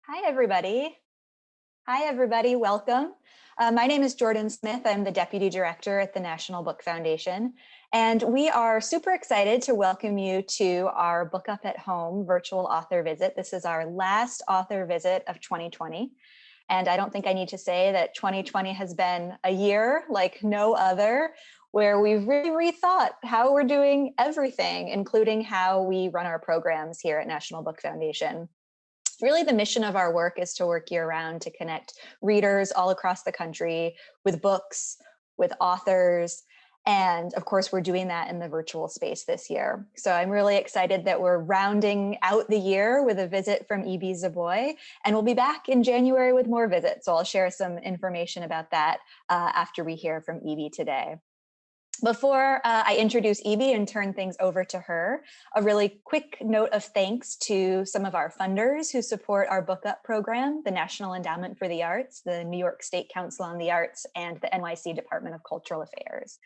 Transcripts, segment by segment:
Hi, everybody. Hi, everybody. Welcome. My name is Jordan Smith. I'm the Deputy Director at the National Book Foundation, and we are super excited to welcome you to our BookUp at Home virtual author visit. This is our last author visit of 2020, and I don't think I need to say that 2020 has been a year like no other, where we've really rethought how we're doing everything, including how we run our programs here at National Book Foundation. Really, the mission of our work is to work year round to connect readers all across the country with books, with authors. And of course, we're doing that in the virtual space this year. So I'm really excited that we're rounding out the year with a visit from Ibi Zoboi, and we'll be back in January with more visits. So I'll share some information about that after we hear from Ibi today. Before I introduce Ibi and turn things over to her, a really quick note of thanks to some of our funders who support our BookUp program, the National Endowment for the Arts, the New York State Council on the Arts, and the NYC Department of Cultural Affairs.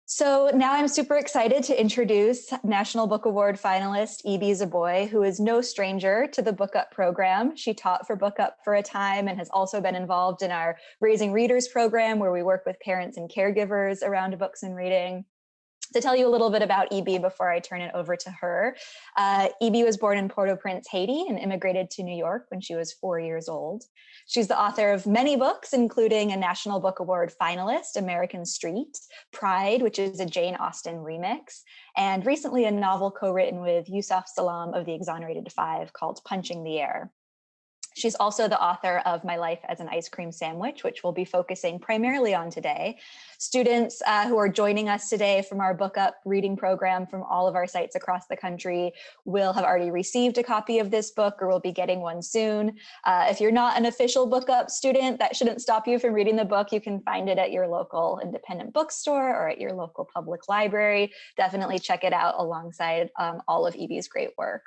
So now I'm super excited to introduce National Book Award finalist Ibi Zoboi, who is no stranger to the BookUp program. She taught for BookUp for a time and has also been involved in our Raising Readers program, where we work with parents and caregivers around books and reading. To tell you a little bit about Ibi before I turn it over to her, Ibi was born in Port-au-Prince, Haiti, and immigrated to New York when she was 4 years old. She's the author of many books, including a National Book Award finalist, American Street, Pride, which is a Jane Austen remix, and recently a novel co-written with Yusuf Salaam of the Exonerated Five called Punching the Air. She's also the author of My Life as an Ice Cream Sandwich, which we'll be focusing primarily on today. Students who are joining us today from our BookUp reading program from all of our sites across the country will have already received a copy of this book or will be getting one soon. If you're not an official BookUp student, that shouldn't stop you from reading the book. You can find it at your local independent bookstore or at your local public library. Definitely check it out alongside all of Ibi's great work.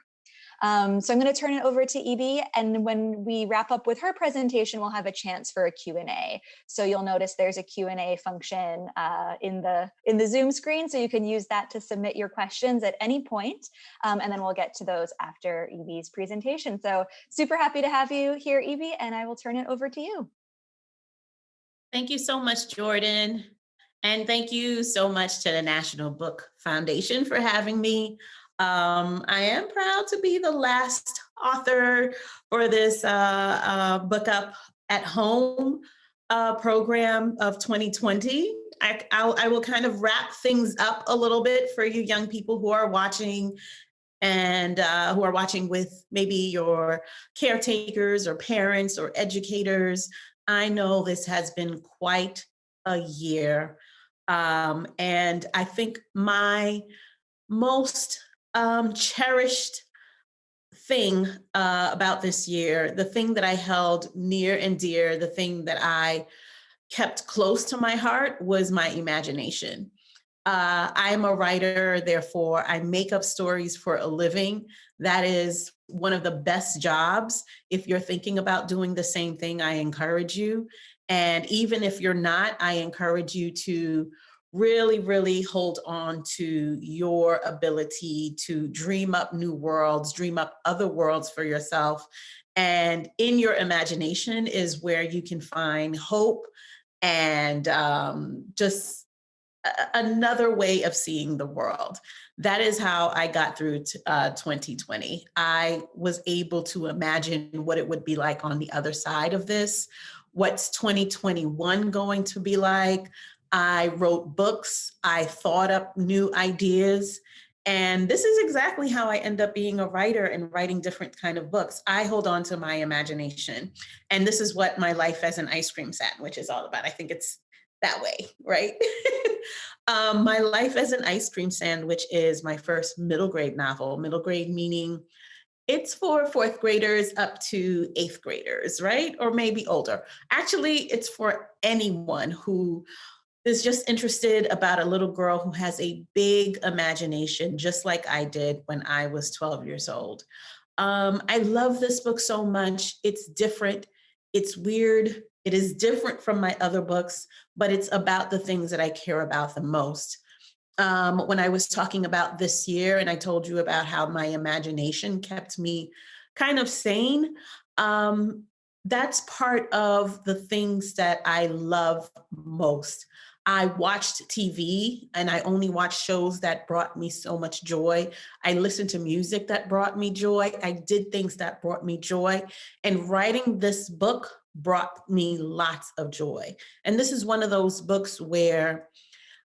So I'm going to turn it over to Ibi, and when we wrap up with her presentation, we'll have a chance for a Q&A. So you'll notice there's a Q&A function in the Zoom screen, so you can use that to submit your questions at any point, and then we'll get to those after Ibi's presentation. So super happy to have you here, Ibi, and I will turn it over to you. Thank you so much, Jordan. And thank you so much to the National Book Foundation for having me. I am proud to be the last author for this BookUp at Home program of 2020. I will kind of wrap things up a little bit for you young people who are watching and who are watching with maybe your caretakers or parents or educators. I know this has been quite a year. And I think my most cherished thing about this year, the thing that I held near and dear, the thing that I kept close to my heart was my imagination. I'm a writer, therefore I make up stories for a living. That is one of the best jobs. If you're thinking about doing the same thing, I encourage you. And even if you're not, I encourage you to really, really hold on to your ability to dream up new worlds, dream up other worlds for yourself. And in your imagination is where you can find hope and just another way of seeing the world. That is how I got through 2020. I was able to imagine what it would be like on the other side of this. What's 2021 going to be like? I wrote books. I thought up new ideas. And this is exactly how I end up being a writer and writing different kind of books. I hold on to my imagination. And this is what My Life as an Ice Cream Sandwich is all about. I think it's that way, right? My Life as an Ice Cream Sandwich is my first middle grade novel. Middle grade meaning it's for fourth graders up to eighth graders, right? Or maybe older. Actually, it's for anyone who is just interested about a little girl who has a big imagination, just like I did when I was 12 years old. I love this book so much. It's different. It's weird. It is different from my other books, but it's about the things that I care about the most. When I was talking about this year and I told you about how my imagination kept me kind of sane, That's part of the things that I love most. I watched TV and I only watched shows that brought me so much joy. I listened to music that brought me joy. I did things that brought me joy. And writing this book brought me lots of joy. And this is one of those books where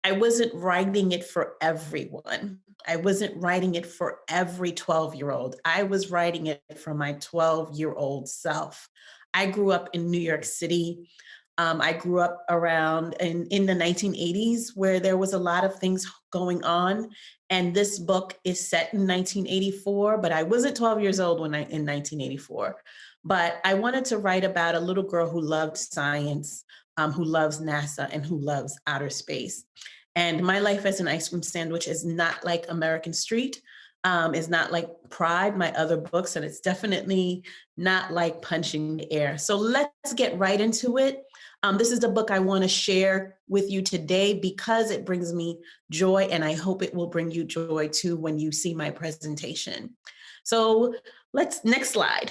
I wasn't writing it for everyone. I wasn't writing it for every 12-year-old. I was writing it for my 12-year-old self. I grew up in New York City. I grew up around in the 1980s where there was a lot of things going on. And this book is set in 1984, but I wasn't 12 years old in 1984. But I wanted to write about a little girl who loved science, who loves NASA, and who loves outer space. And My Life as an Ice Cream Sandwich is not like American Street, is not like Pride, my other books, and it's definitely not like Punching the Air. So let's get right into it. This is the book I want to share with you today because it brings me joy, and I hope it will bring you joy too when you see my presentation. So next slide.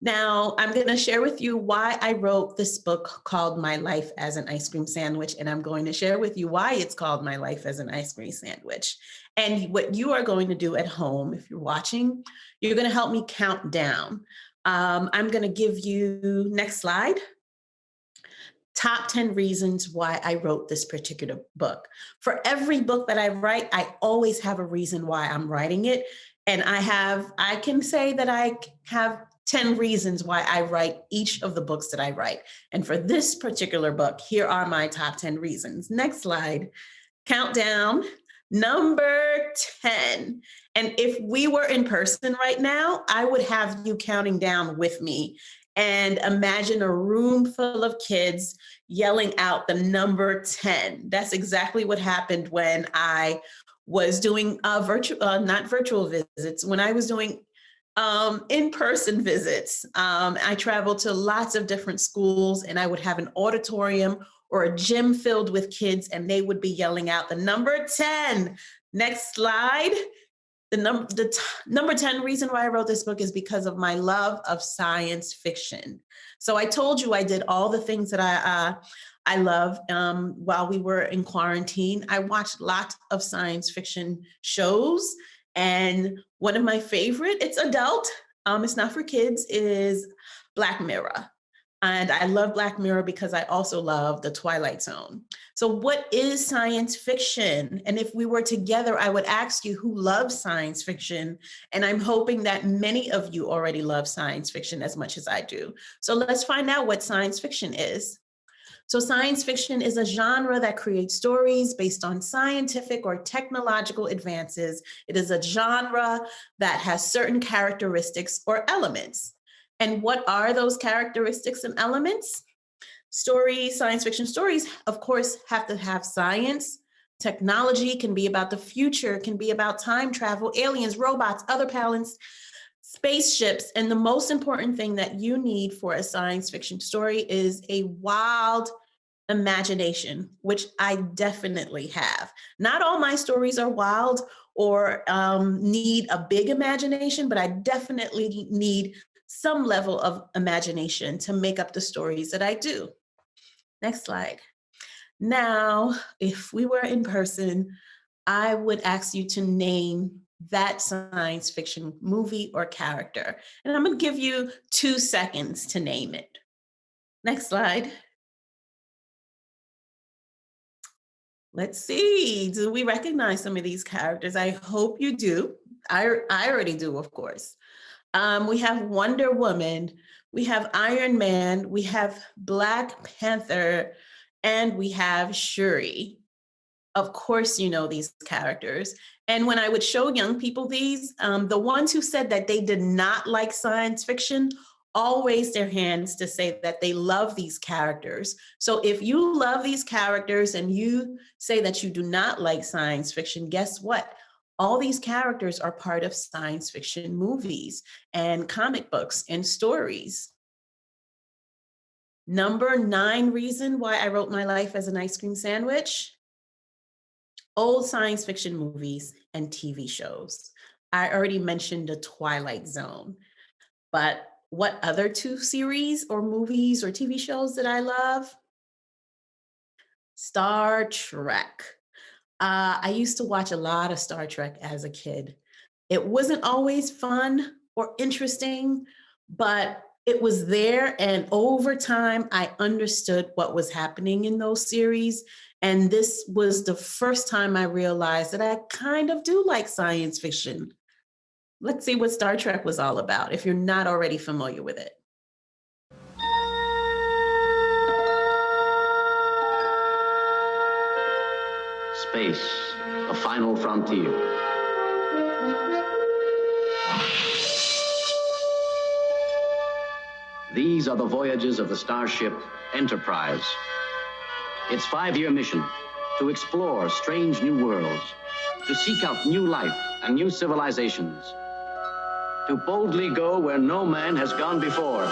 Now, I'm going to share with you why I wrote this book called My Life as an Ice Cream Sandwich, and I'm going to share with you why it's called My Life as an Ice Cream Sandwich. And what you are going to do at home, if you're watching, you're going to help me count down. I'm going to give you, next slide, top 10 reasons why I wrote this particular book. For every book that I write, I always have a reason why I'm writing it. And I can say that I have 10 reasons why I write each of the books that I write. And for this particular book, here are my top 10 reasons. Next slide, countdown, number 10. And if we were in person right now, I would have you counting down with me. And imagine a room full of kids yelling out the number 10. That's exactly what happened when I was doing not virtual visits, when I was doing in-person visits. I traveled to lots of different schools, and I would have an auditorium or a gym filled with kids, and they would be yelling out the number 10. Next slide. Number 10 reason why I wrote this book is because of my love of science fiction. So I told you I did all the things that I love while we were in quarantine. I watched lots of science fiction shows, and one of my favorite, it's adult, it's not for kids, is Black Mirror. And I love Black Mirror because I also love The Twilight Zone. So what is science fiction? And if we were together, I would ask you who loves science fiction. And I'm hoping that many of you already love science fiction as much as I do. So let's find out what science fiction is. So science fiction is a genre that creates stories based on scientific or technological advances. It is a genre that has certain characteristics or elements. And what are those characteristics and elements? Science fiction stories, of course, have to have science. Technology can be about the future, can be about time travel, aliens, robots, other planets, spaceships. And the most important thing that you need for a science fiction story is a wild imagination, which I definitely have. Not all my stories are wild or need a big imagination, but I definitely need some level of imagination to make up the stories that I do. Next slide. Now, if we were in person, I would ask you to name that science fiction movie or character. And I'm going to give you 2 seconds to name it. Next slide. Let's see. Do we recognize some of these characters? I hope you do. I already do, of course. We have Wonder Woman, we have Iron Man, we have Black Panther, and we have Shuri. Of course, you know these characters. And when I would show young people these, the ones who said that they did not like science fiction all raised their hands to say that they love these characters. So if you love these characters and you say that you do not like science fiction, guess what? All these characters are part of science fiction movies and comic books and stories. Number 9 reason why I wrote My Life as an Ice Cream Sandwich: old science fiction movies and TV shows. I already mentioned The Twilight Zone, but what other two series or movies or TV shows that I love? Star Trek. I used to watch a lot of Star Trek as a kid. It wasn't always fun or interesting, but it was there. And over time, I understood what was happening in those series. And this was the first time I realized that I kind of do like science fiction. Let's see what Star Trek was all about if you're not already familiar with it. Space, the final frontier. These are the voyages of the starship Enterprise. Its 5-year mission: to explore strange new worlds, to seek out new life and new civilizations, to boldly go where no man has gone before.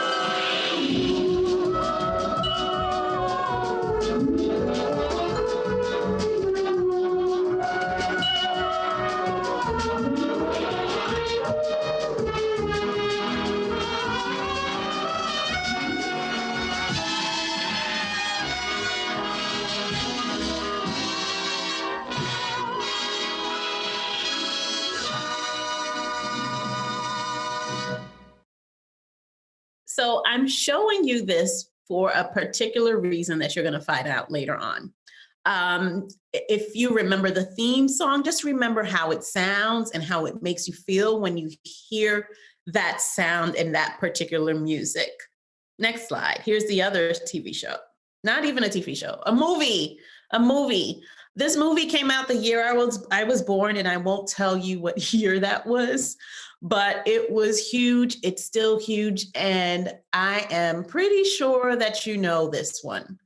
So I'm showing you this for a particular reason that you're going to find out later on. If you remember the theme song, just remember how it sounds and how it makes you feel when you hear that sound in that particular music. Next slide. Here's the other TV show. Not even a TV show, a movie. This movie came out the year I was born, and I won't tell you what year that was, but it was huge. It's still huge, and I am pretty sure that you know this one.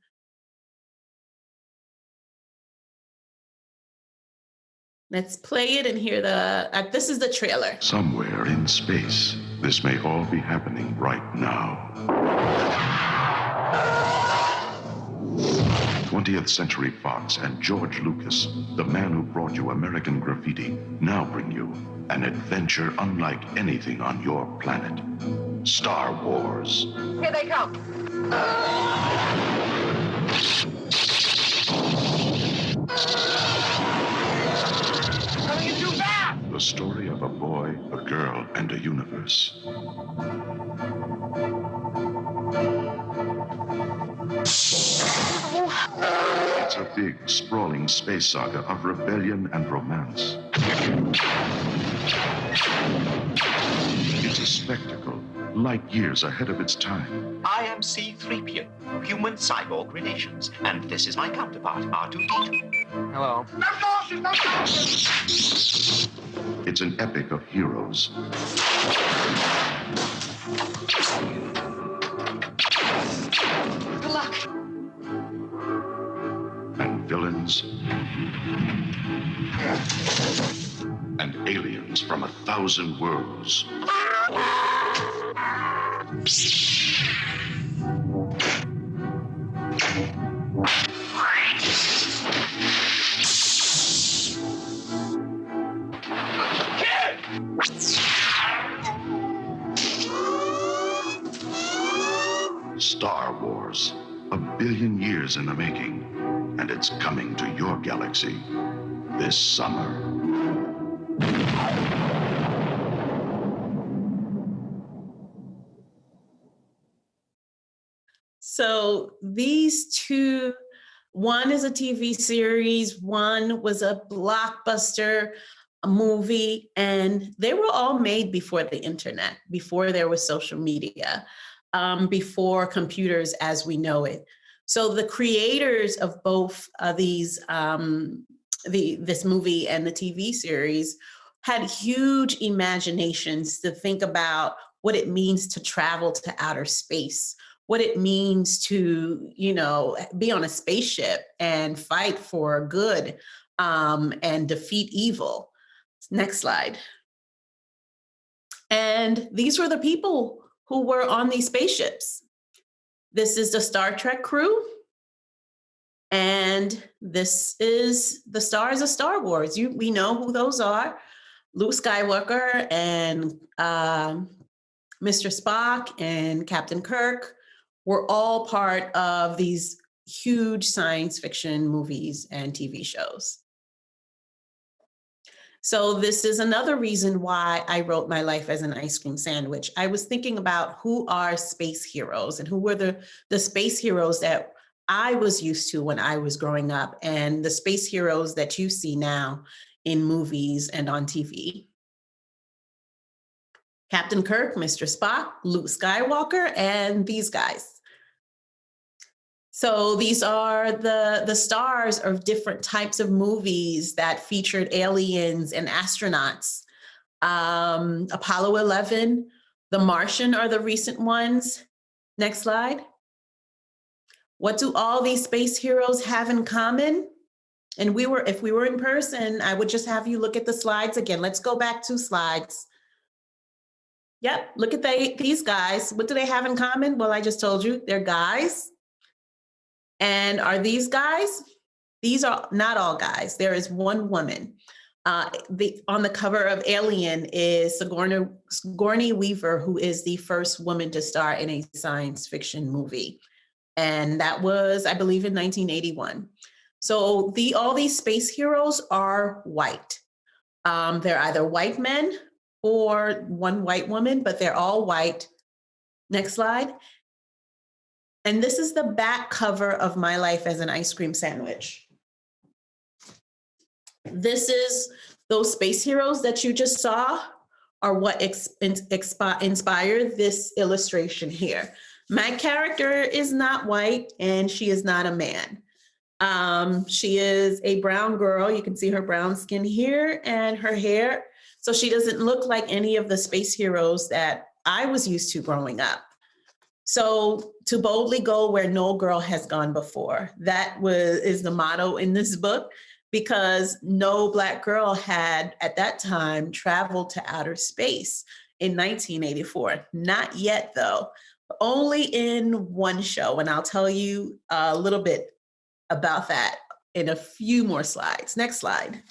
Let's play it and hear this is the trailer. Somewhere in space, this may all be happening right now. 20th Century Fox and George Lucas, the man who brought you American Graffiti, now bring you an adventure unlike anything on your planet. Star Wars. Here they come. Coming in too fast. The story of a boy, a girl, and a universe. It's a big, sprawling space saga of rebellion and romance. It's a spectacle, light years ahead of its time. I am C-3PO, human cyborg relations, and this is my counterpart, R2-D2. Hello. No forces, no forces! It's an epic of heroes. Good luck. And villains. And aliens from 1,000 worlds. Star Wars, 1 billion years in the making, and it's coming to your galaxy this summer. So these two, one is a TV series, one was a blockbuster movie, and they were all made before the internet, before there was social media, before computers as we know it. So the creators of both these, this movie and the TV series had huge imaginations to think about what it means to travel to outer space, what it means to, be on a spaceship and fight for good and defeat evil. Next slide. And these were the people who were on these spaceships. This is the Star Trek crew. And this is the stars of Star Wars. We know who those are. Luke Skywalker and Mr. Spock and Captain Kirk were all part of these huge science fiction movies and TV shows. So this is another reason why I wrote My Life as an Ice Cream Sandwich. I was thinking about who are space heroes and who were the space heroes that I was used to when I was growing up and the space heroes that you see now in movies and on TV. Captain Kirk, Mr. Spock, Luke Skywalker, and these guys. So these are the stars of different types of movies that featured aliens and astronauts. Apollo 11, The Martian are the recent ones. Next slide. What do all these space heroes have in common? And if we were in person, I would just have you look at the slides again. Let's go back 2 slides. Yep, look at these guys. What do they have in common? Well, I just told you, they're guys. And are these guys? These are not all guys. There is one woman. On the cover of Alien is Sigourney Weaver, who is the first woman to star in a science fiction movie. And that was, I believe, in 1981. So all these space heroes are white. They're either white men or one white woman, but they're all white. Next slide. And this is the back cover of My Life as an Ice Cream Sandwich. This is those space heroes that you just saw are what inspired this illustration here. My character is not white and she is not a man. She is a brown girl. You can see her brown skin here and her hair. So she doesn't look like any of the space heroes that I was used to growing up. So to boldly go where no girl has gone before, is the motto in this book, because no Black girl had at that time traveled to outer space in 1984. Not yet though, only in one show. And I'll tell you a little bit about that in a few more slides. Next slide.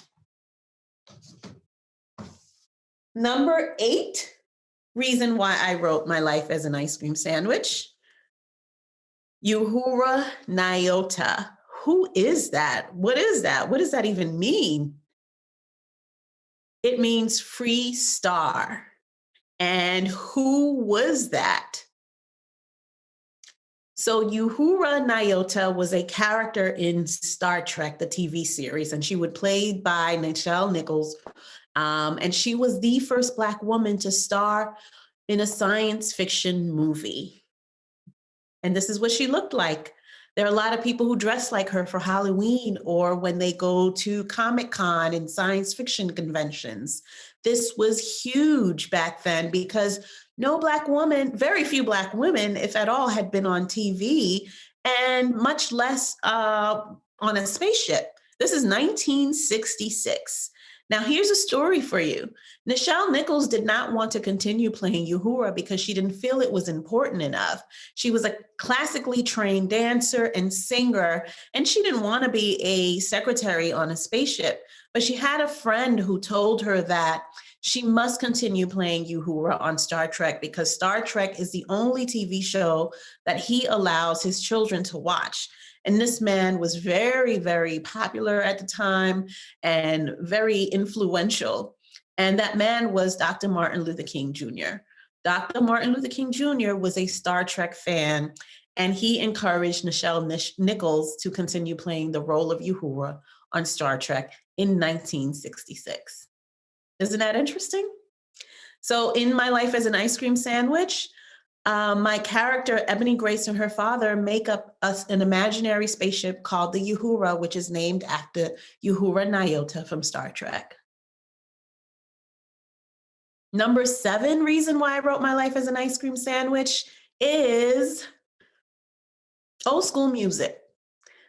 Number 8. Reason why I wrote My Life as an Ice Cream Sandwich. Uhura Nyota. Who is that? What is that? What does that even mean? It means free star. And who was that? So Uhura Nyota was a character in Star Trek, the TV series, and she was played by Nichelle Nichols. And she was the first Black woman to star in a science fiction movie. And this is what she looked like. There are a lot of people who dress like her for Halloween or when they go to Comic-Con and science fiction conventions. This was huge back then because no Black woman, very few Black women, if at all, had been on TV and much less on a spaceship. This is 1966. Now, here's a story for you. Nichelle Nichols did not want to continue playing Uhura because she didn't feel it was important enough. She was a classically trained dancer and singer, and she didn't want to be a secretary on a spaceship. But she had a friend who told her that she must continue playing Uhura on Star Trek because Star Trek is the only TV show that he allows his children to watch. And this man was very, very popular at the time and very influential. And that man was Dr. Martin Luther King Jr. Dr. Martin Luther King Jr. was a Star Trek fan, and he encouraged Nichelle Nichols to continue playing the role of Uhura on Star Trek in 1966. Isn't that interesting? So in My Life as an Ice Cream Sandwich, my character, Ebony Grace, and her father make up an imaginary spaceship called the Uhura, which is named after Uhura Nyota from Star Trek. Number 7 reason why I wrote My Life as an Ice Cream Sandwich is old school music.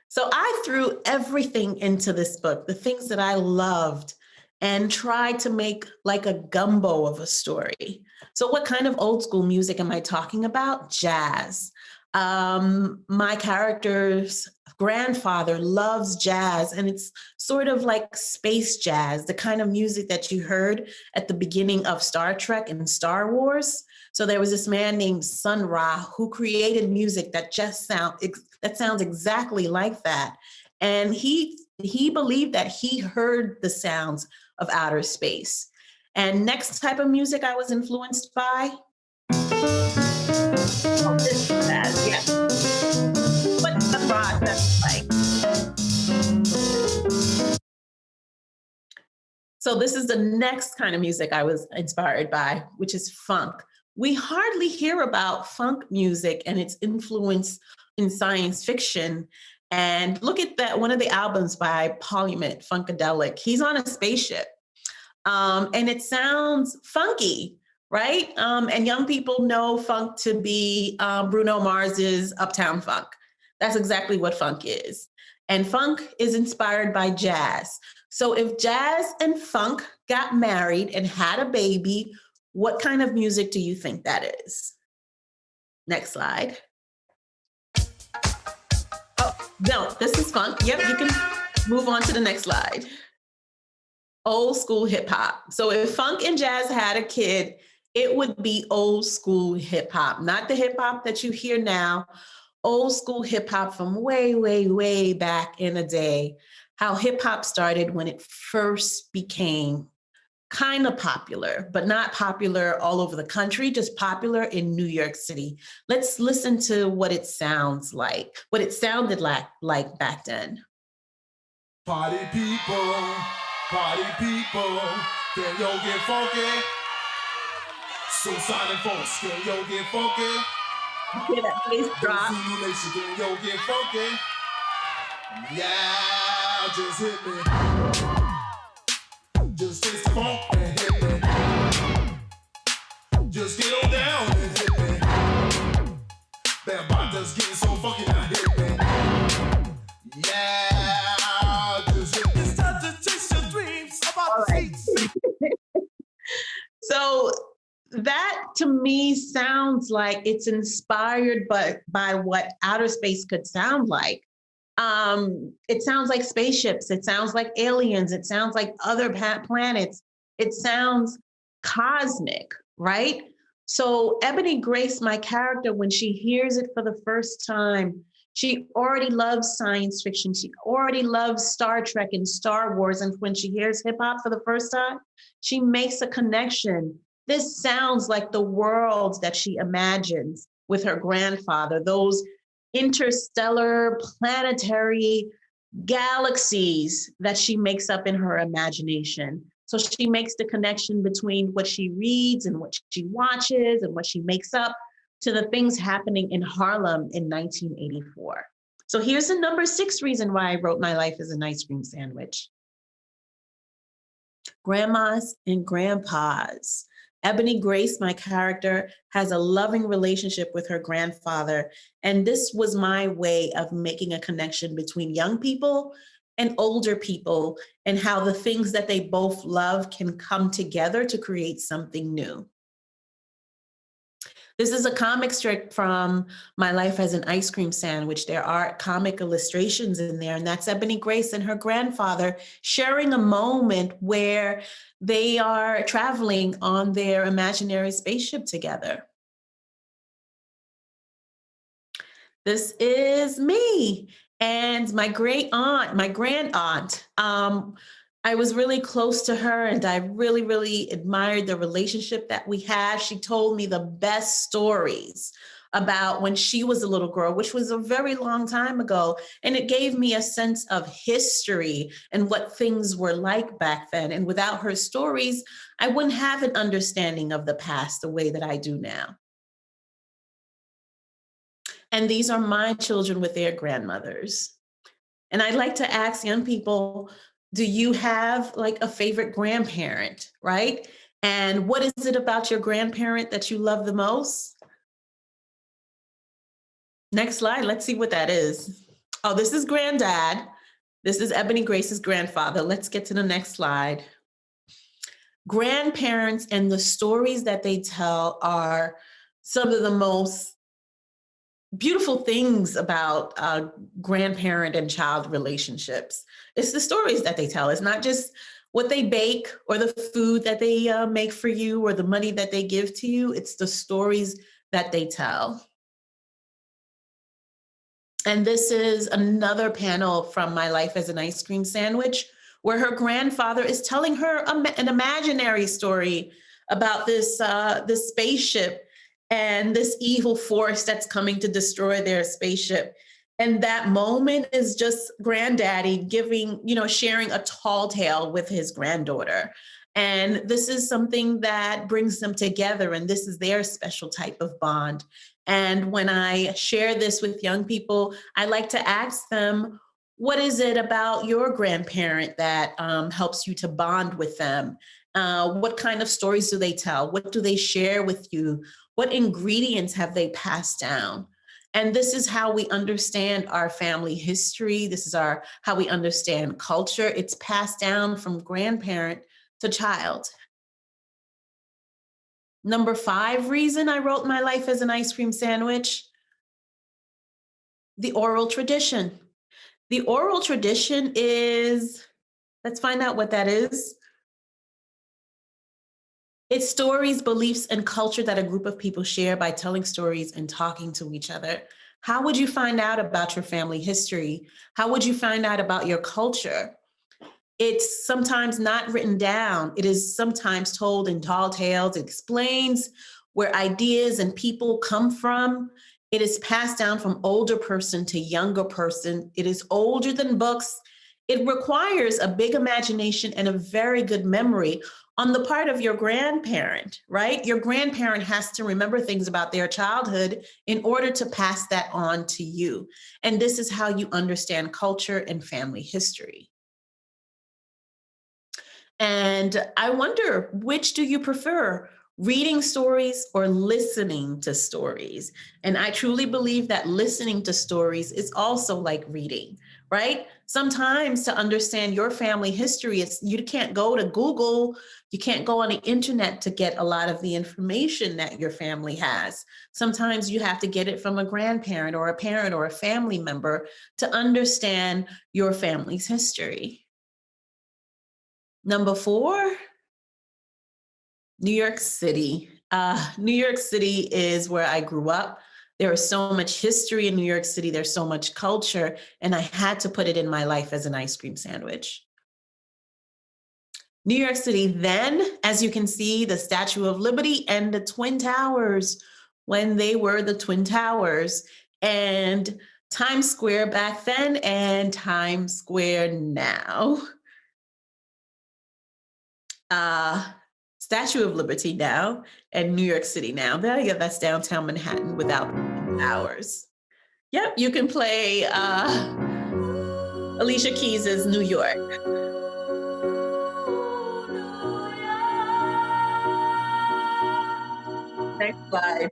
So I threw everything into this book, the things that I loved, and tried to make like a gumbo of a story. So what kind of old school music am I talking about? Jazz. My character's grandfather loves jazz, and it's sort of like space jazz, the kind of music that you heard at the beginning of Star Trek and Star Wars. So there was this man named Sun Ra who created music that sounds exactly like that. And he believed that he heard the sounds of outer space. And next type of music I was influenced by. Oh, this jazz, yeah. What Sun Ra sounds like. So this is the next kind of music I was inspired by, which is funk. We hardly hear about funk music and its influence in science fiction. And look at that, one of the albums by Parliament, Funkadelic. He's on a spaceship. And it sounds funky, right? And young people know funk to be Bruno Mars's Uptown Funk. That's exactly what funk is. And funk is inspired by jazz. So if jazz and funk got married and had a baby, what kind of music do you think that is? Next slide. Oh, no, this is funk. Yep, you can move on to the next slide. Old school hip hop. So if funk and jazz had a kid, it would be old school hip hop, not the hip hop that you hear now. Old school hip hop from way, way, way back in the day. How hip hop started when it first became kind of popular, but not popular all over the country, just popular in New York City. Let's listen to what it sounds like, what it sounded like back then. Party people, can yo get funky? Suicide folks, can yo get funky? Hear that bass drop? Can yo get funky? Yeah, just hit me. Just taste the funk and hit me. Just get on down and hit me. That bot just getting so funky now, hit me. Yeah, just hit me. It's time to chase your dreams about the seats. So that to me sounds like it's inspired by what outer space could sound like. It sounds like spaceships. It sounds like aliens. It sounds like other planets. It sounds cosmic, right? So Ebony Grace, my character, when she hears it for the first time, she already loves science fiction. She already loves Star Trek and Star Wars. And when she hears hip hop for the first time, she makes a connection. This sounds like the worlds that she imagines with her grandfather, those interstellar, planetary galaxies that she makes up in her imagination. So she makes the connection between what she reads and what she watches and what she makes up to the things happening in Harlem in 1984. So here's the number 6 reason why I wrote My Life as an Ice Cream Sandwich. Grandmas and grandpas. Ebony Grace, my character, has a loving relationship with her grandfather. And this was my way of making a connection between young people and older people and how the things that they both love can come together to create something new. This is a comic strip from My Life as an Ice Cream Sandwich. There are comic illustrations in there, and that's Ebony Grace and her grandfather sharing a moment where they are traveling on their imaginary spaceship together. This is me and my great aunt, my grand aunt. I was really close to her and I really, really admired the relationship that we had. She told me the best stories about when she was a little girl, which was a very long time ago. And it gave me a sense of history and what things were like back then. And without her stories, I wouldn't have an understanding of the past the way that I do now. And these are my children with their grandmothers. And I'd like to ask young people, do you have like a favorite grandparent, right? And what is it about your grandparent that you love the most? Next slide, let's see what that is. Oh, this is granddad. This is Ebony Grace's grandfather. Let's get to the next slide. Grandparents and the stories that they tell are some of the most beautiful things about grandparent and child relationships. It's the stories that they tell. It's not just what they bake or the food that they make for you or the money that they give to you. It's the stories that they tell. And this is another panel from My Life as an Ice Cream Sandwich, where her grandfather is telling her an imaginary story about this spaceship and this evil force that's coming to destroy their spaceship. And that moment is just granddaddy giving, sharing a tall tale with his granddaughter. And this is something that brings them together, and this is their special type of bond. And when I share this with young people, I like to ask them, what is it about your grandparent that helps you to bond with them? What kind of stories do they tell? What do they share with you? What ingredients have they passed down? And this is how we understand our family history. This is how we understand culture. It's passed down from grandparent to child. Number 5 reason I wrote My Life as an Ice Cream Sandwich, the oral tradition. The oral tradition is, let's find out what that is. It's stories, beliefs, and culture that a group of people share by telling stories and talking to each other. How would you find out about your family history? How would you find out about your culture? It's sometimes not written down. It is sometimes told in tall tales. It explains where ideas and people come from. It is passed down from older person to younger person. It is older than books. It requires a big imagination and a very good memory on the part of your grandparent, right? Your grandparent has to remember things about their childhood in order to pass that on to you. And this is how you understand culture and family history. And I wonder, which do you prefer, reading stories or listening to stories? And I truly believe that listening to stories is also like reading, right? Sometimes to understand your family history, you can't go to Google, you can't go on the internet to get a lot of the information that your family has. Sometimes you have to get it from a grandparent or a parent or a family member to understand your family's history. Number 4, New York City. New York City is where I grew up. There is so much history in New York City. There's so much culture, and I had to put it in My Life as an Ice Cream Sandwich. New York City then, as you can see, the Statue of Liberty and the Twin Towers, when they were the Twin Towers, and Times Square back then and Times Square now. Statue of Liberty now and New York City now. Yeah, that's downtown Manhattan without hours. Yep, you can play Alicia Keys's New York. Next slide.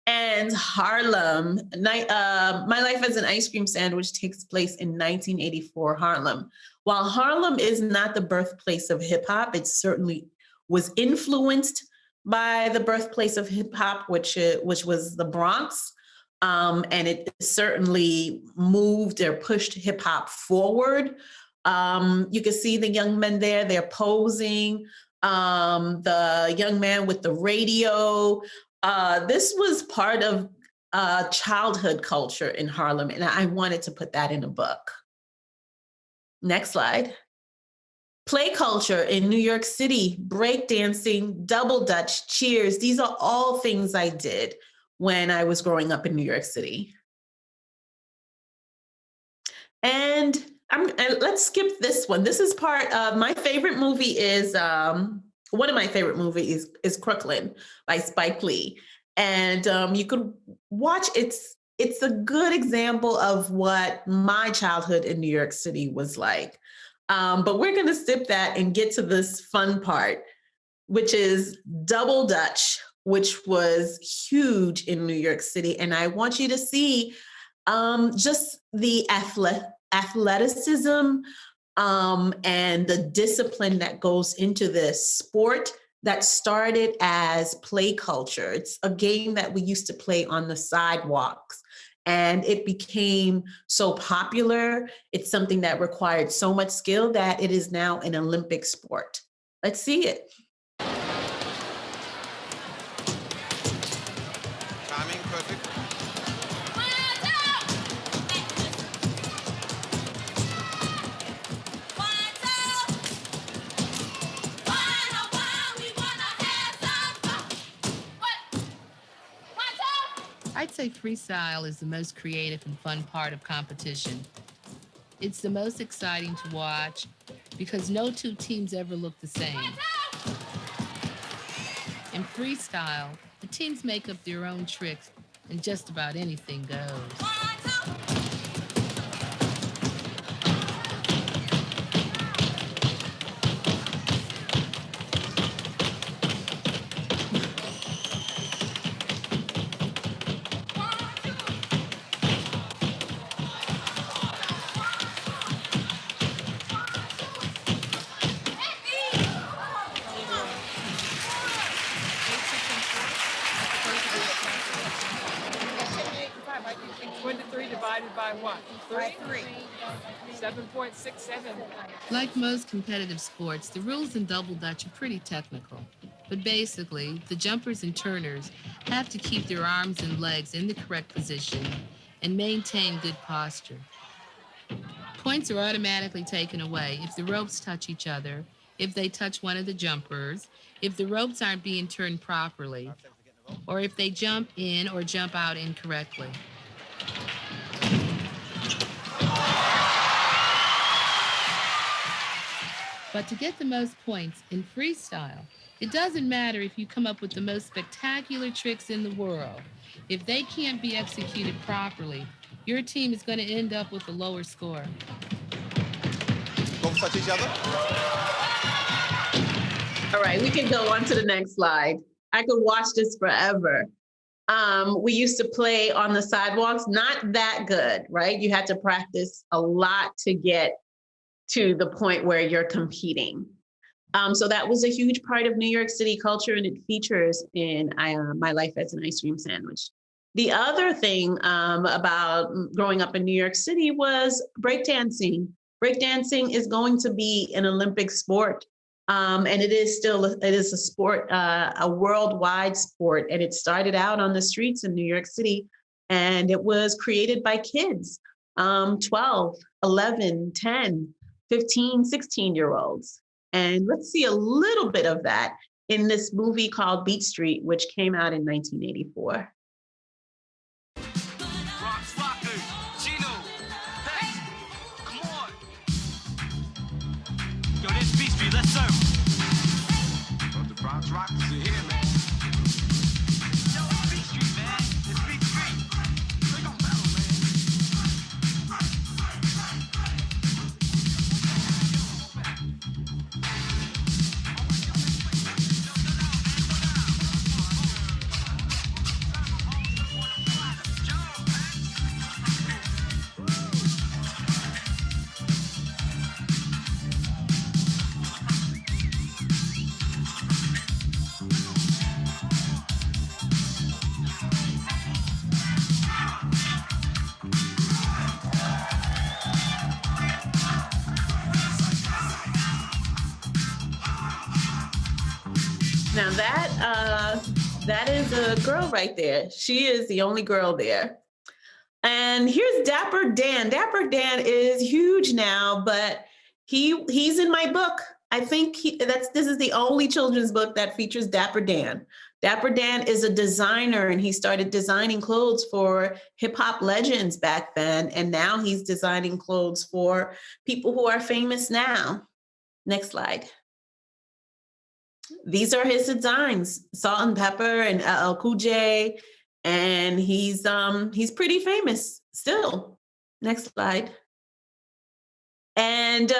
And Harlem. My Life as an Ice Cream Sandwich takes place in 1984 Harlem. While Harlem is not the birthplace of hip hop, it certainly was influenced by the birthplace of hip hop, which was the Bronx. And it certainly moved or pushed hip hop forward. You can see the young men there, they're posing. The young man with the radio. This was part of childhood culture in Harlem, and I wanted to put that in a book. Next slide. Play culture in New York City, breakdancing, double dutch, cheers. These are all things I did when I was growing up in New York City. And let's skip this one. This is part of my favorite movie is, one of my favorite movies is Crooklyn by Spike Lee. And you could watch, it's a good example of what my childhood in New York City was like. But we're gonna skip that and get to this fun part, which is double dutch, which was huge in New York City. And I want you to see just the athleticism and the discipline that goes into this sport, that started as play culture. It's a game that we used to play on the sidewalks. And it became so popular. It's something that required so much skill that it is now an Olympic sport. Let's see it. Timing perfect. I'd say freestyle is the most creative and fun part of competition. It's the most exciting to watch because no two teams ever look the same. In freestyle, the teams make up their own tricks and just about anything goes. Divided by what? 3? 7.67. Like most competitive sports, the rules in Double Dutch are pretty technical. But basically, the jumpers and turners have to keep their arms and legs in the correct position and maintain good posture. Points are automatically taken away if the ropes touch each other, if they touch one of the jumpers, if the ropes aren't being turned properly, or if they jump in or jump out incorrectly. But to get the most points in freestyle, it doesn't matter if you come up with the most spectacular tricks in the world. If they can't be executed properly, your team is going to end up with a lower score. Don't touch each other. All right, we can go on to the next slide. I could watch this forever. We used to play on the sidewalks, not that good, right? You had to practice a lot to get to the point where you're competing. So that was a huge part of New York City culture, and it features in My Life as an Ice Cream Sandwich. The other thing about growing up in New York City was breakdancing. Breakdancing is going to be an Olympic sport, and it is a sport, a worldwide sport, and it started out on the streets in New York City, and it was created by kids, 12, 11, 10, 15, 16-year-olds. And let's see a little bit of that in this movie called Beat Street, which came out in 1984. Yo, this Beat Street, let's serve. But the Bronx Rockers are here, man. Yo, it's Beat Street, man. It's Beat Street. They gon' battle, man. Now that is a girl right there. She is the only girl there. And here's Dapper Dan. Dapper Dan is huge now, but he's in my book. I think this is the only children's book that features Dapper Dan. Dapper Dan is a designer, and he started designing clothes for hip hop legends back then, and now he's designing clothes for people who are famous now. Next slide. These are his designs, Salt and Pepper and LL Cool J, and he's pretty famous still. Next slide. And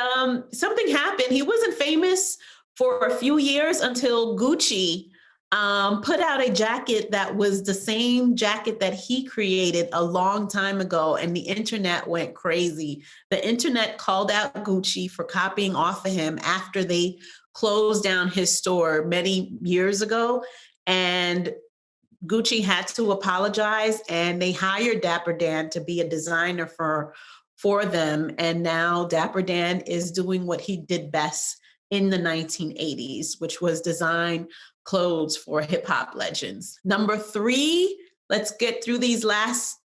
something happened. He wasn't famous for a few years until Gucci put out a jacket that was the same jacket that he created a long time ago, and the internet went crazy. The internet called out Gucci for copying off of him after they closed down his store many years ago, and Gucci had to apologize, and they hired Dapper Dan to be a designer for them. And now Dapper Dan is doing what he did best in the 1980s, which was design clothes for hip hop legends. Number 3, let's get through these last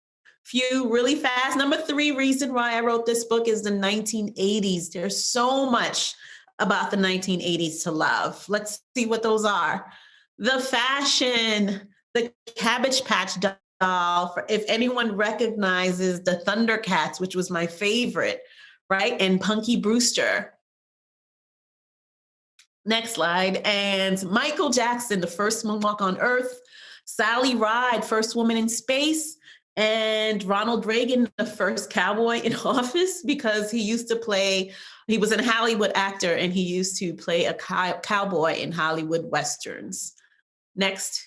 few really fast. Number 3 reason why I wrote this book is the 1980s. There's so much about the 1980s to love. Let's see what those are. The fashion, the Cabbage Patch doll, if anyone recognizes the Thundercats, which was my favorite, right? And Punky Brewster. Next slide. And Michael Jackson, the first moonwalk on Earth. Sally Ride, first woman in space. And Ronald Reagan, the first cowboy in office, because he was a Hollywood actor, and he used to play a cowboy in Hollywood Westerns. Next.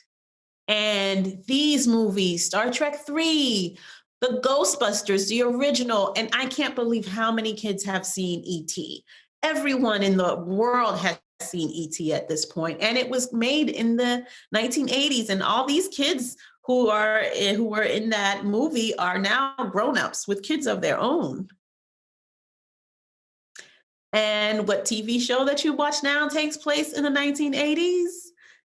And these movies, Star Trek 3, the Ghostbusters, the original, and I can't believe how many kids have seen E.T. Everyone in the world has seen E.T. at this point, and it was made in the 1980s, and all these kids who were in that movie are now grown-ups with kids of their own. And what TV show that you watch now takes place in the 1980s?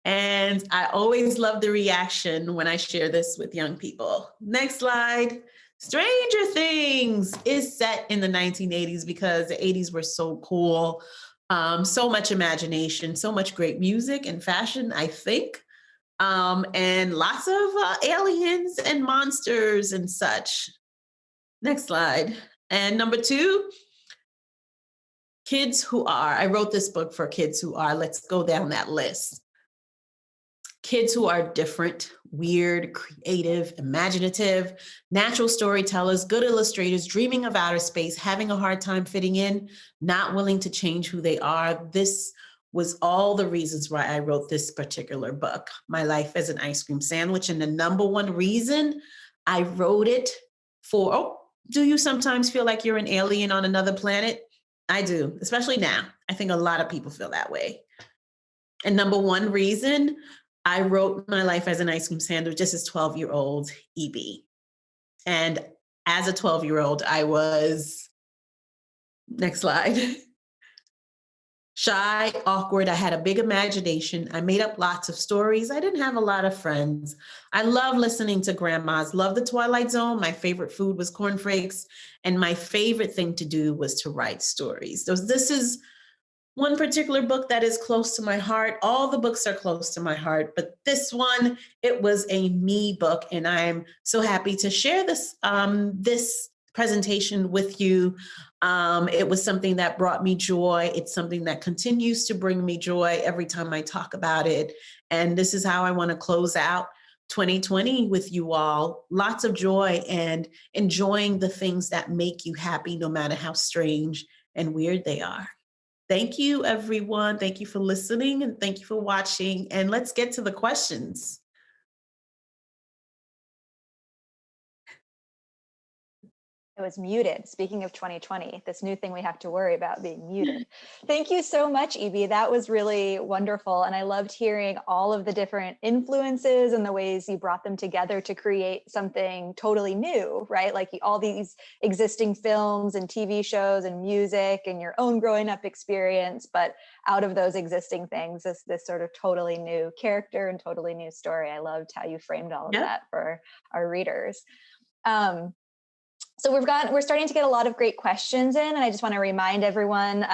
And I always love the reaction when I share this with young people. Next slide. Stranger Things is set in the 1980s because the 80s were so cool. So much imagination, so much great music and fashion, I think. And lots of aliens and monsters and such. Next slide. And number 2, kids who are. I wrote this book for kids who are. Let's go down that list. Kids who are different, weird, creative, imaginative, natural storytellers, good illustrators, dreaming of outer space, having a hard time fitting in, not willing to change who they are. This was all the reasons why I wrote this particular book, My Life as an Ice Cream Sandwich. And the number 1 reason I wrote it for, do you sometimes feel like you're an alien on another planet? I do, especially now. I think a lot of people feel that way. And number 1 reason I wrote My Life as an Ice Cream Sandwich just as 12-year-old Ibi. And as a 12-year-old, I was, next slide, shy, awkward. I had a big imagination. I made up lots of stories. I didn't have a lot of friends. I love listening to grandmas, love the Twilight Zone. My favorite food was cornflakes. And my favorite thing to do was to write stories. So this is one particular book that is close to my heart. All the books are close to my heart, but this one, it was a me book, and I'm so happy to share this this presentation with you. It was something that brought me joy. It's something that continues to bring me joy every time I talk about it. And this is how I want to close out 2020 with you all. Lots of joy and enjoying the things that make you happy, no matter how strange and weird they are. Thank you, everyone. Thank you for listening, and thank you for watching. And let's get to the questions. It was muted. Speaking of 2020, this new thing we have to worry about being muted. Thank you so much, Ibi. That was really wonderful. And I loved hearing all of the different influences and the ways you brought them together to create something totally new, right? Like all these existing films and TV shows and music and your own growing up experience, but out of those existing things, this sort of totally new character and totally new story. I loved how you framed all of that for our readers. So we're starting to get a lot of great questions in, and I just want to remind everyone,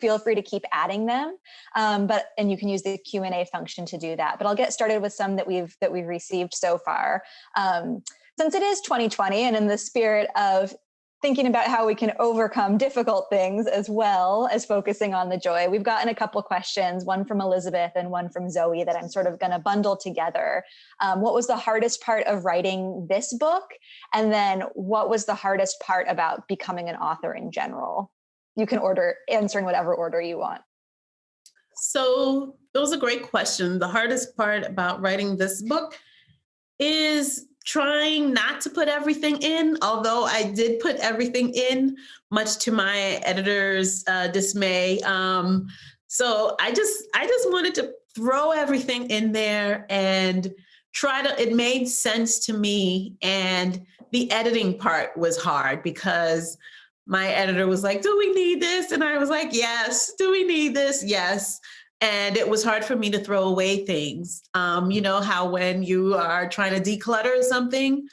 feel free to keep adding them, and you can use the Q&A function to do that. But I'll get started with some that we've received so far. Since it is 2020, and in the spirit of thinking about how we can overcome difficult things as well as focusing on the joy, we've gotten a couple questions, one from Elizabeth and one from Zoe, that I'm sort of going to bundle together. What was the hardest part of writing this book? And then what was the hardest part about becoming an author in general? You can answer in whatever order you want. So that was a great question. The hardest part about writing this book is trying not to put everything in, although I did put everything in, much to my editor's dismay. So I just wanted to throw everything in there and it made sense to me. And the editing part was hard because my editor was like, do we need this? And I was like, yes. Do we need this? Yes. And it was hard for me to throw away things. You know how when you are trying to declutter something,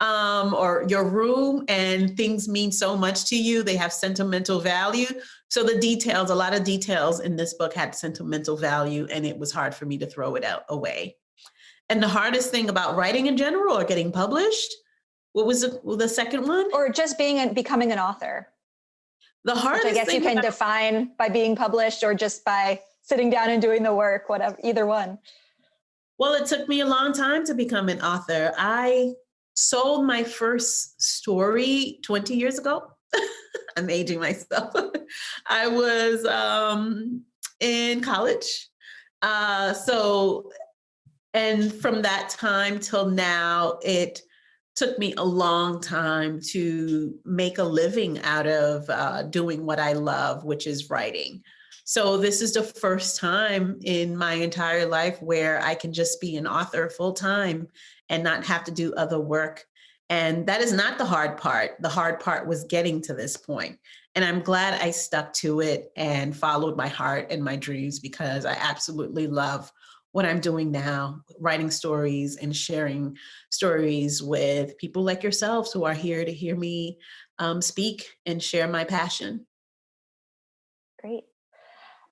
or your room, and things mean so much to you, they have sentimental value. So a lot of details in this book had sentimental value, and it was hard for me to throw it away. And the hardest thing about writing in general or getting published, what was the second one? Or just becoming an author. The hardest Which I guess you can define by being published or just by sitting down and doing the work, whatever, either one. Well, it took me a long time to become an author. I sold my first story 20 years ago. I'm aging myself. I was in college. And from that time till now, it took me a long time to make a living out of doing what I love, which is writing. So this is the first time in my entire life where I can just be an author full time and not have to do other work. And that is not the hard part. The hard part was getting to this point. And I'm glad I stuck to it and followed my heart and my dreams, because I absolutely love what I'm doing now, writing stories and sharing stories with people like yourselves who are here to hear me speak and share my passion. Great.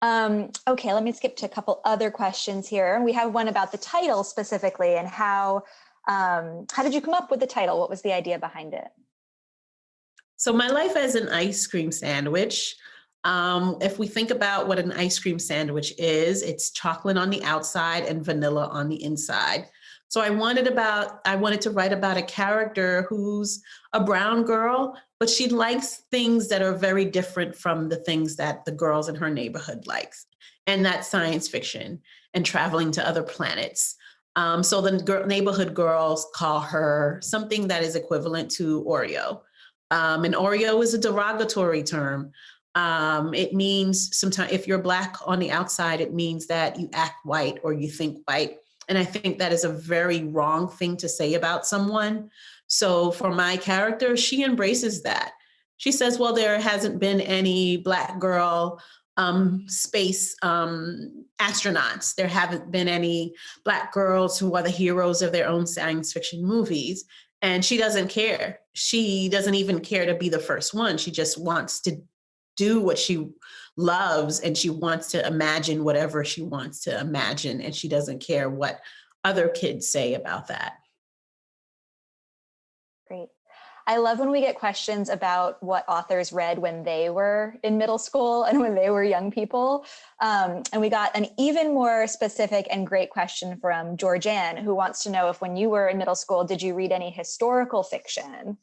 Okay, let me skip to a couple other questions here. We have one about the title specifically, and how did you come up with the title? What was the idea behind it? So my life as an ice cream sandwich. If we think about what an ice cream sandwich is, it's chocolate on the outside and vanilla on the inside. So I wanted to write about a character who's a brown girl, but she likes things that are very different from the things that the girls in her neighborhood likes. And that's science fiction and traveling to other planets. So the neighborhood girls call her something that is equivalent to Oreo. And Oreo is a derogatory term. It means sometimes if you're Black on the outside, it means that you act white or you think white. And I think that is a very wrong thing to say about someone. So for my character, she embraces that. She says, well, there hasn't been any Black girl space astronauts. There haven't been any Black girls who are the heroes of their own science fiction movies. And she doesn't care. She doesn't even care to be the first one. She just wants to do what she loves, and she wants to imagine whatever she wants to imagine, and she doesn't care what other kids say about that. Great. I love when we get questions about what authors read when they were in middle school and when they were young people. And we got an even more specific and great question from Georgianne, who wants to know if when you were in middle school, did you read any historical fiction?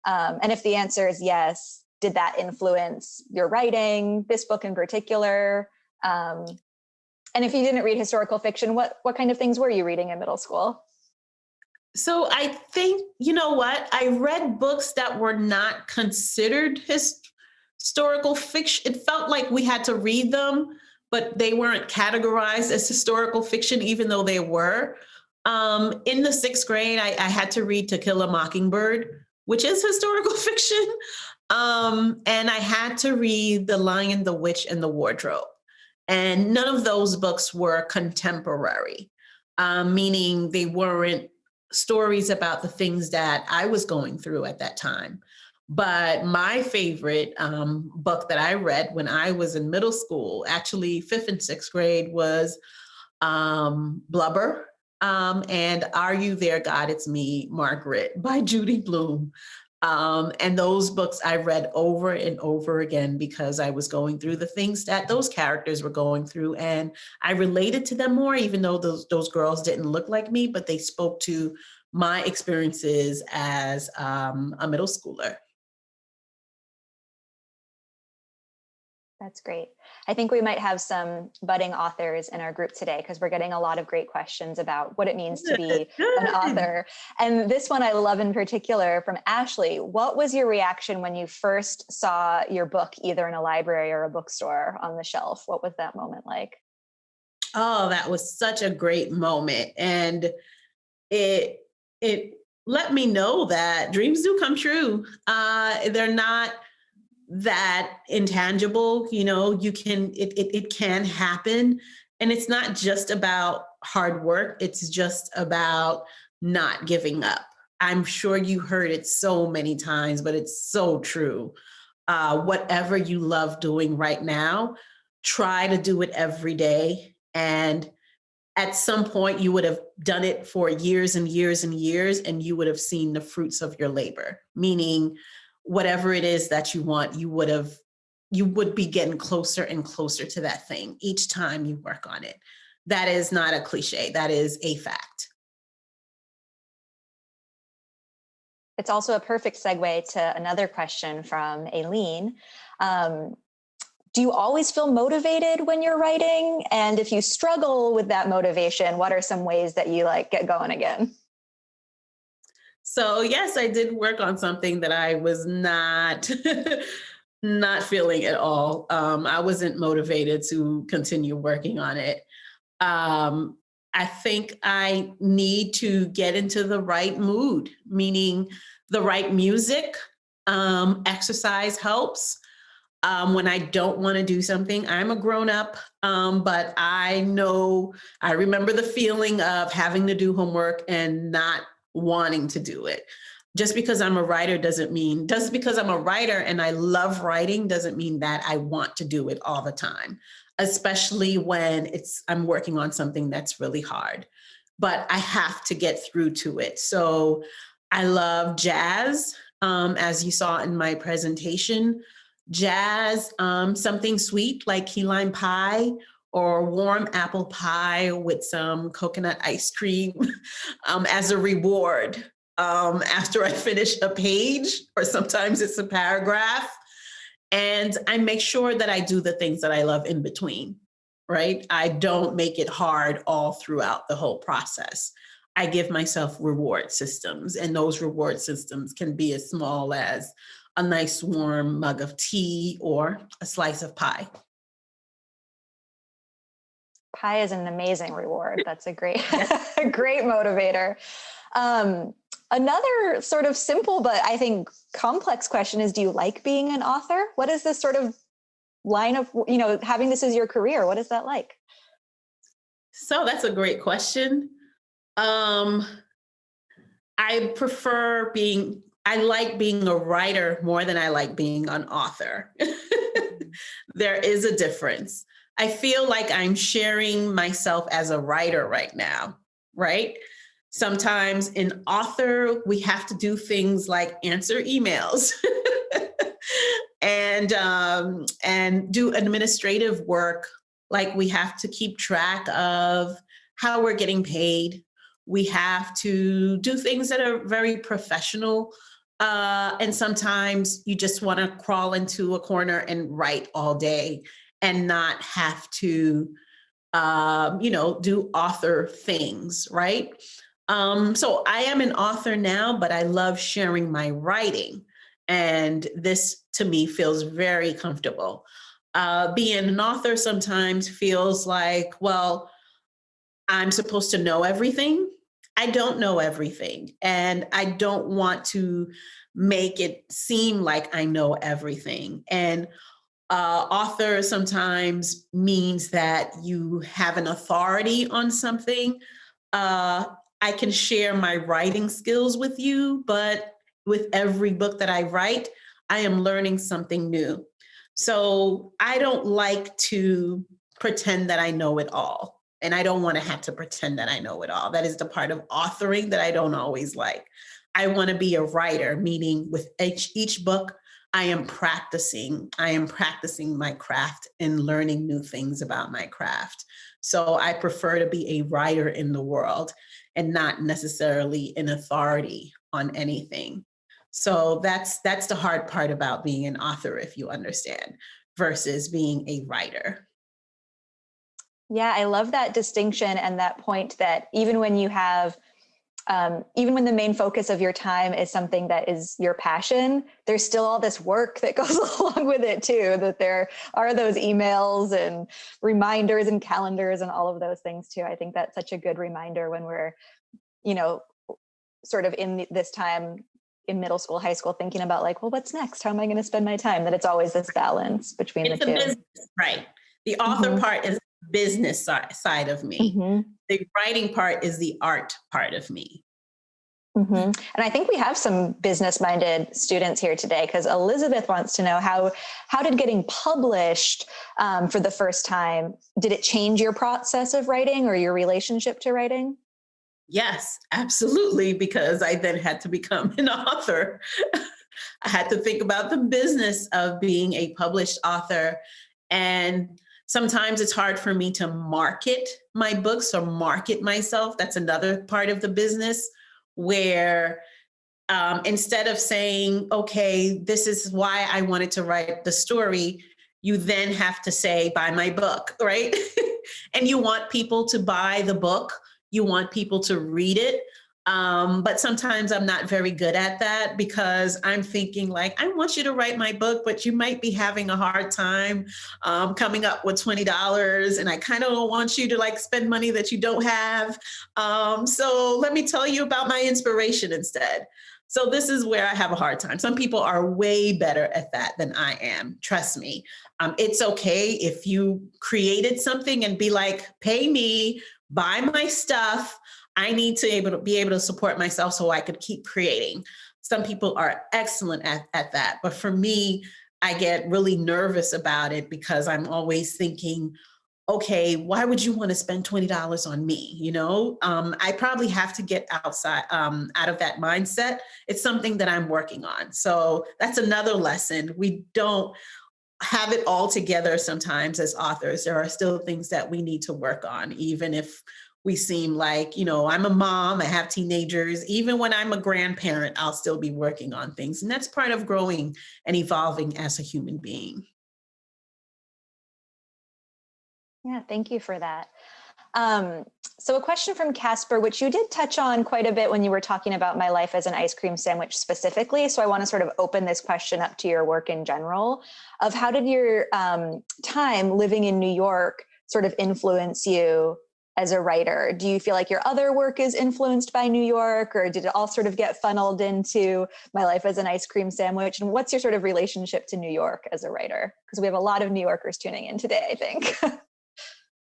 And if the answer is yes, did that influence your writing, this book in particular? And if you didn't read historical fiction, what kind of things were you reading in middle school? So I think, you know what? I read books that were not considered historical fiction. It felt like we had to read them, but they weren't categorized as historical fiction, even though they were. In the 6th grade, I had to read To Kill a Mockingbird, which is historical fiction. And I had to read The Lion, the Witch, and the Wardrobe. And none of those books were contemporary, meaning they weren't stories about the things that I was going through at that time. But my favorite book that I read when I was in middle school, actually 5th and 6th grade, was Blubber and Are You There, God? It's Me, Margaret by Judy Blume. And those books I read over and over again because I was going through the things that those characters were going through. And I related to them more, even though those girls didn't look like me, but they spoke to my experiences as a middle schooler. That's great. I think we might have some budding authors in our group today because we're getting a lot of great questions about what it means to be an author. And this one I love in particular from Ashley. What was your reaction when you first saw your book either in a library or a bookstore on the shelf? What was that moment like? Oh, that was such a great moment. And it let me know that dreams do come true. They're not that intangible, it can happen. And it's not just about hard work. It's just about not giving up. I'm sure you heard it so many times, but it's so true. Whatever you love doing right now, try to do it every day. And at some point, you would have done it for years and years and years, and you would have seen the fruits of your labor, meaning whatever it is that you want, you would be getting closer and closer to that thing each time you work on it. That is not a cliche. That is a fact. It's also a perfect segue to another question from Aileen. Do you always feel motivated when you're writing? And if you struggle with that motivation, what are some ways that you get going again? So yes, I did work on something that I was not not feeling at all. I wasn't motivated to continue working on it. I think I need to get into the right mood, meaning the right music. Exercise helps. When I don't want to do something, I'm a grown up, but I remember the feeling of having to do homework and not wanting to do it. Just because I'm a writer just because I'm a writer and I love writing doesn't mean that I want to do it all the time, especially when I'm working on something that's really hard, but I have to get through to it. So I love jazz, as you saw in my presentation. Jazz, something sweet like key lime pie or warm apple pie with some coconut ice cream as a reward after I finish a page, or sometimes it's a paragraph. And I make sure that I do the things that I love in between, right? I don't make it hard all throughout the whole process. I give myself reward systems, and those reward systems can be as small as a nice warm mug of tea or a slice of pie. Pie is an amazing reward. That's a great, a great motivator. Another sort of simple, but I think complex question is, do you like being an author? What is this sort of line of, having this as your career? What is that like? So that's a great question. I like being a writer more than I like being an author. There is a difference. I feel like I'm sharing myself as a writer right now, right? Sometimes in author, we have to do things like answer emails and do administrative work. Like we have to keep track of how we're getting paid. We have to do things that are very professional. And sometimes you just want to crawl into a corner and write all day and not have to, do author things, right? So I am an author now, but I love sharing my writing. And this, to me, feels very comfortable. Being an author sometimes feels like, well, I'm supposed to know everything. I don't know everything. And I don't want to make it seem like I know everything. And author sometimes means that you have an authority on something. I can share my writing skills with you, but with every book that I write, I am learning something new. So I don't like to pretend that I know it all. And I don't want to have to pretend that I know it all. That is the part of authoring that I don't always like. I want to be a writer, meaning with each book, I am practicing my craft and learning new things about my craft. So I prefer to be a writer in the world and not necessarily an authority on anything. So that's the hard part about being an author, if you understand. versus being a writer. Yeah, I love that distinction and that point that even when you have, even when the main focus of your time is something that is your passion, there's still all this work that goes along with it too, that there are those emails and reminders and calendars and all of those things too. I think that's such a good reminder when we're, sort of in this time in middle school, high school, thinking about like, well, what's next? How am I going to spend my time? That it's always this balance between It's the two. Business, right. The author part is the business side of me. The writing part is the art part of me. And I think we have some business-minded students here today, because Elizabeth wants to know how did getting published for the first time, did it change your process of writing or your relationship to writing? Yes, absolutely, because I then had to become an author. I had to think about the business of being a published author. And sometimes it's hard for me to market my books or market myself. That's another part of the business where instead of saying, okay, this is why I wanted to write the story, you then have to say, buy my book, right? And you want people to buy the book. You want people to read it. But sometimes I'm not very good at that, because I'm thinking like, I want you to write my book, but you might be having a hard time coming up with $20. And I kind of don't want you to like spend money that you don't have. So let me tell you about my inspiration instead. So this is where I have a hard time. Some people are way better at that than I am. Trust me. It's okay if you created something and be like, pay me, buy my stuff. I need to be able to support myself so I could keep creating. Some people are excellent at that. But for me, I get really nervous about it because I'm always thinking, okay, why would you want to spend $20 on me? I probably have to get out of that mindset. It's something that I'm working on. So that's another lesson. We don't have it all together sometimes as authors. There are still things that we need to work on, even if we seem like, I'm a mom, I have teenagers. Even when I'm a grandparent, I'll still be working on things. And that's part of growing and evolving as a human being. Yeah, thank you for that. So a question from Casper, which you did touch on quite a bit when you were talking about My Life as an Ice Cream Sandwich specifically. So I want to sort of open this question up to your work in general of how did your time living in New York sort of influence you as a writer? Do you feel like your other work is influenced by New York, or did it all sort of get funneled into My Life as an Ice Cream Sandwich? And what's your sort of relationship to New York as a writer? Because we have a lot of New Yorkers tuning in today, I think.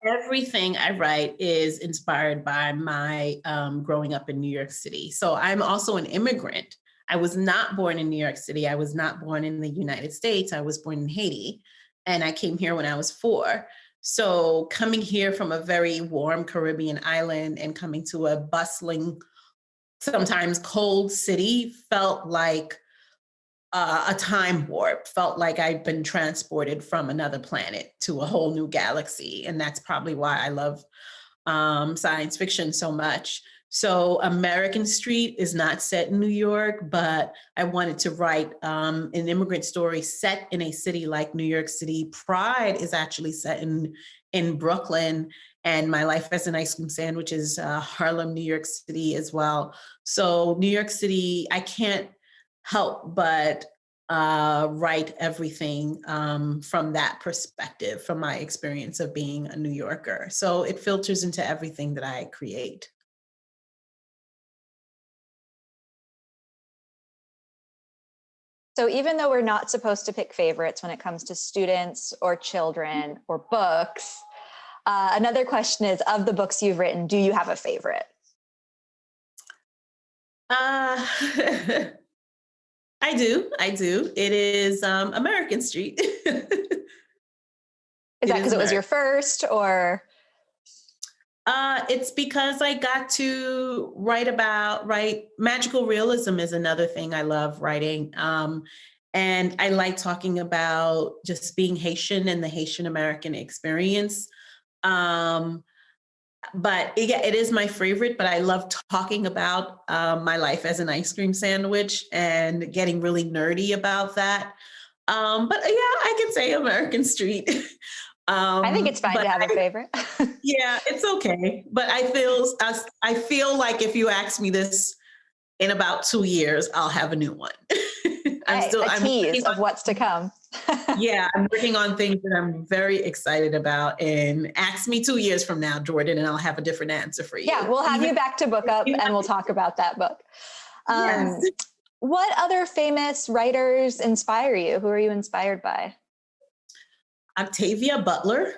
Everything I write is inspired by my growing up in New York City. So I'm also an immigrant. I was not born in New York City. I was not born in the United States. I was born in Haiti, and I came here when I was 4. So coming here from a very warm Caribbean island and coming to a bustling, sometimes cold city felt like a time warp, felt like I'd been transported from another planet to a whole new galaxy. And that's probably why I love science fiction so much. So American Street is not set in New York, but I wanted to write an immigrant story set in a city like New York City. Pride is actually set in Brooklyn, and My Life as an Ice Cream Sandwich is Harlem, New York City as well. So New York City, I can't help but write everything from that perspective, from my experience of being a New Yorker. So it filters into everything that I create. So even though we're not supposed to pick favorites when it comes to students or children or books, another question is, of the books you've written, do you have a favorite? I do. It is American Street. Is that because it was your first, or? It's because I got to write magical realism is another thing I love writing. And I like talking about just being Haitian and the Haitian American experience. But it is my favorite, but I love talking about My Life as an Ice Cream Sandwich and getting really nerdy about that. But yeah, I can say American Street. I think it's fine to have a favorite. Yeah, it's okay. But I feel like if you ask me this in about 2 years, I'll have a new one. I'm tease of what's to come. Yeah, I'm working on things that I'm very excited about. And ask me 2 years from now, Jordan, and I'll have a different answer for you. Yeah, we'll have you back to BookUp and we'll talk about that book. Yes. What other famous writers inspire you? Who are you inspired by? Octavia Butler.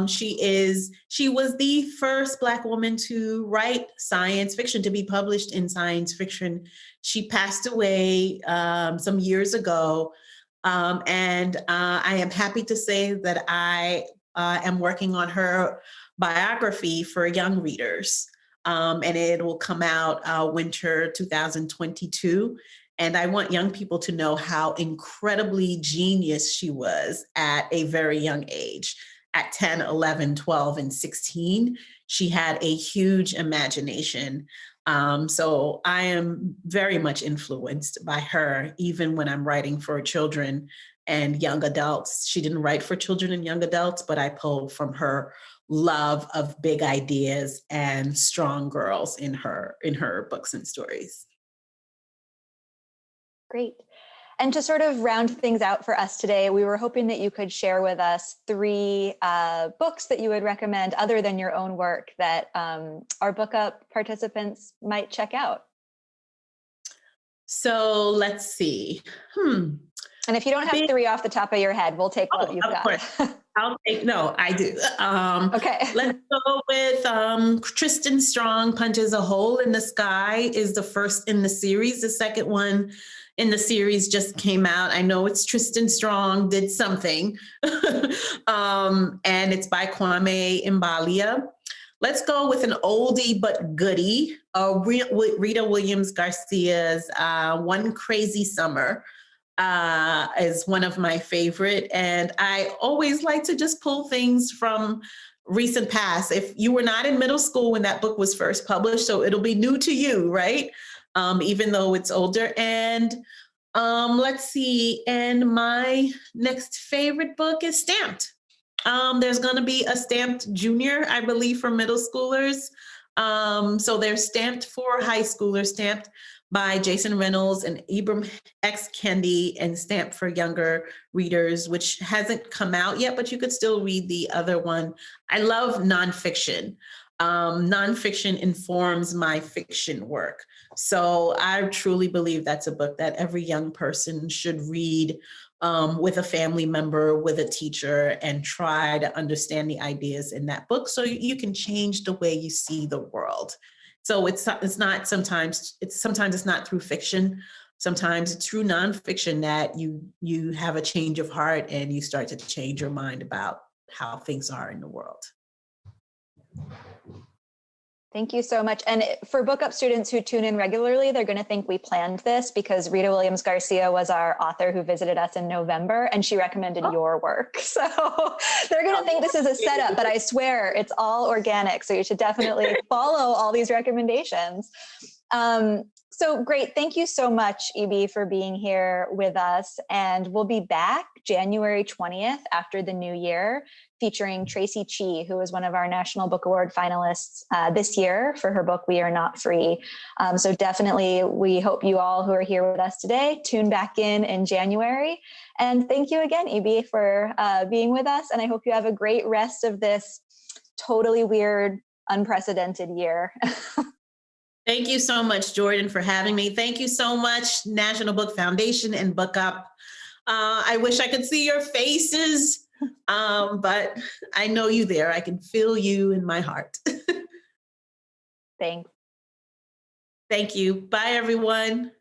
She was the first Black woman to write science fiction, to be published in science fiction. She passed away some years ago. And I am happy to say that I am working on her biography for young readers. And it will come out winter 2022. And I want young people to know how incredibly genius she was at a very young age. At 10, 11, 12, and 16, she had a huge imagination. So I am very much influenced by her, even when I'm writing for children and young adults. She didn't write for children and young adults, but I pulled from her love of big ideas and strong girls in her books and stories. Great. And to sort of round things out for us today, we were hoping that you could share with us 3 books that you would recommend other than your own work that our BookUp participants might check out. So let's see. And if you don't have 3 off the top of your head, we'll take what you've got. I do. Okay. Let's go with Tristan Strong, Punches a Hole in the Sky is the first in the series. The second one in the series just came out. I know it's Tristan Strong did something. And it's by Kwame Mbalia. Let's go with an oldie but goodie. Rita Williams Garcia's One Crazy Summer is one of my favorite. And I always like to just pull things from recent past. If you were not in middle school when that book was first published, so it'll be new to you, right? Even though it's older. And let's see. And my next favorite book is Stamped. There's going to be a Stamped Junior, I believe, for middle schoolers. So they're Stamped for high schoolers, Stamped by Jason Reynolds and Ibram X. Kendi, and Stamped for younger readers, which hasn't come out yet, but you could still read the other one. I love nonfiction. Nonfiction informs my fiction work. So I truly believe that's a book that every young person should read with a family member, with a teacher, and try to understand the ideas in that book so you can change the way you see the world. So sometimes it's not through fiction. Sometimes it's through nonfiction that you have a change of heart and you start to change your mind about how things are in the world. Thank you so much. And for BookUp students who tune in regularly, they're going to think we planned this because Rita Williams Garcia was our author who visited us in November, and she recommended your work. So they're going to think this is a setup, but I swear it's all organic. So you should definitely follow all these recommendations. So great. Thank you so much, Ibi, for being here with us. And we'll be back January 20th after the new year, featuring Tracy Chi, who was one of our National Book Award finalists this year for her book, We Are Not Free. So definitely, we hope you all who are here with us today tune back in January. And thank you again, Ibi, for being with us. And I hope you have a great rest of this totally weird, unprecedented year. Thank you so much, Jordan, for having me. Thank you so much, National Book Foundation and BookUp. I wish I could see your faces, but I know you there. I can feel you in my heart. Thanks. Thank you. Bye, everyone.